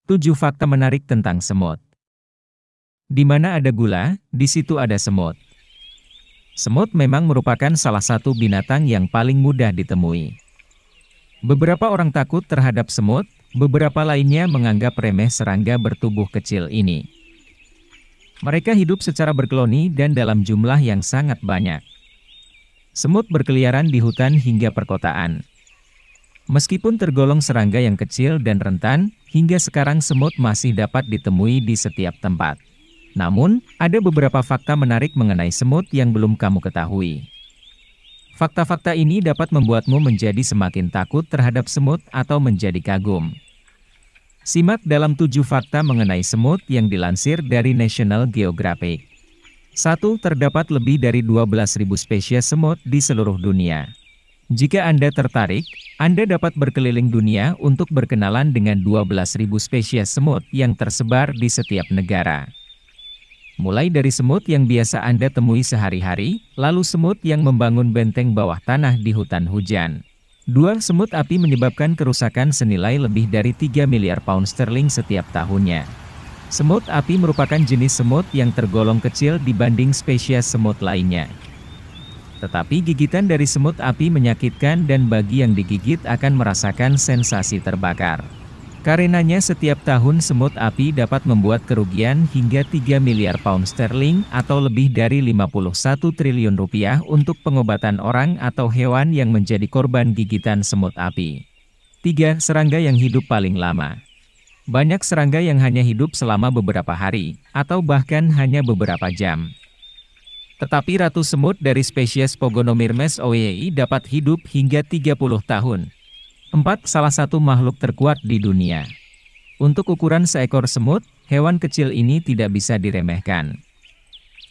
7 fakta menarik tentang semut. Di mana ada gula, di situ ada semut. Semut memang merupakan salah satu binatang yang paling mudah ditemui. Beberapa orang takut terhadap semut, beberapa lainnya menganggap remeh serangga bertubuh kecil ini. Mereka hidup secara berkoloni dan dalam jumlah yang sangat banyak. Semut berkeliaran di hutan hingga perkotaan. Meskipun tergolong serangga yang kecil dan rentan, hingga sekarang semut masih dapat ditemui di setiap tempat. Namun, ada beberapa fakta menarik mengenai semut yang belum kamu ketahui. Fakta-fakta ini dapat membuatmu menjadi semakin takut terhadap semut atau menjadi kagum. Simak dalam 7 fakta mengenai semut yang dilansir dari National Geographic. 1. Terdapat lebih dari 12.000 spesies semut di seluruh dunia. Jika Anda tertarik, Anda dapat berkeliling dunia untuk berkenalan dengan 12.000 spesies semut yang tersebar di setiap negara. Mulai dari semut yang biasa Anda temui sehari-hari, lalu semut yang membangun benteng bawah tanah di hutan hujan. 2. Semut api menyebabkan kerusakan senilai lebih dari 3 miliar pound sterling setiap tahunnya. Semut api merupakan jenis semut yang tergolong kecil dibanding spesies semut lainnya. Tetapi gigitan dari semut api menyakitkan dan bagi yang digigit akan merasakan sensasi terbakar. Karenanya setiap tahun semut api dapat membuat kerugian hingga 3 miliar pound sterling atau lebih dari 51 triliun rupiah untuk pengobatan orang atau hewan yang menjadi korban gigitan semut api. 3. Serangga yang hidup paling lama. Banyak serangga yang hanya hidup selama beberapa hari, atau bahkan hanya beberapa jam. Tetapi ratu semut dari spesies Pogonomyrmex owyei dapat hidup hingga 30 tahun. 4. Salah satu makhluk terkuat di dunia. Untuk ukuran seekor semut, hewan kecil ini tidak bisa diremehkan.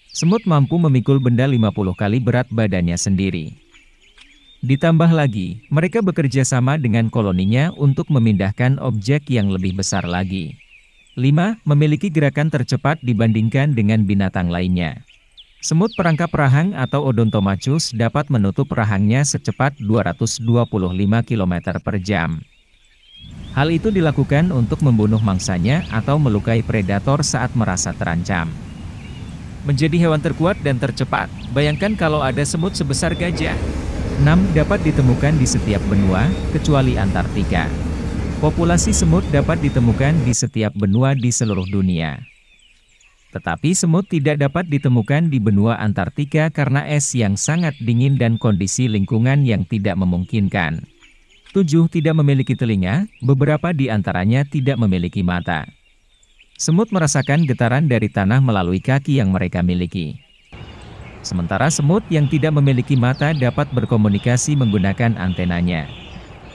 Semut mampu memikul benda 50 kali berat badannya sendiri. Ditambah lagi, mereka bekerja sama dengan koloninya untuk memindahkan objek yang lebih besar lagi. 5. Memiliki gerakan tercepat dibandingkan dengan binatang lainnya. Semut perangkap rahang atau Odontomachus dapat menutup rahangnya secepat 225 km per jam. Hal itu dilakukan untuk membunuh mangsanya atau melukai predator saat merasa terancam. Menjadi hewan terkuat dan tercepat, bayangkan kalau ada semut sebesar gajah. 6. Dapat ditemukan di setiap benua, kecuali Antartika. Populasi semut dapat ditemukan di setiap benua di seluruh dunia. Tetapi semut tidak dapat ditemukan di benua Antartika karena es yang sangat dingin dan kondisi lingkungan yang tidak memungkinkan. 7. Tidak memiliki telinga, beberapa di antaranya tidak memiliki mata. Semut merasakan getaran dari tanah melalui kaki yang mereka miliki. Sementara semut yang tidak memiliki mata dapat berkomunikasi menggunakan antenanya.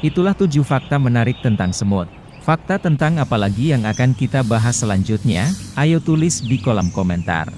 Itulah 7 fakta menarik tentang semut. Fakta tentang apa lagi yang akan kita bahas selanjutnya? Ayo tulis di kolom komentar.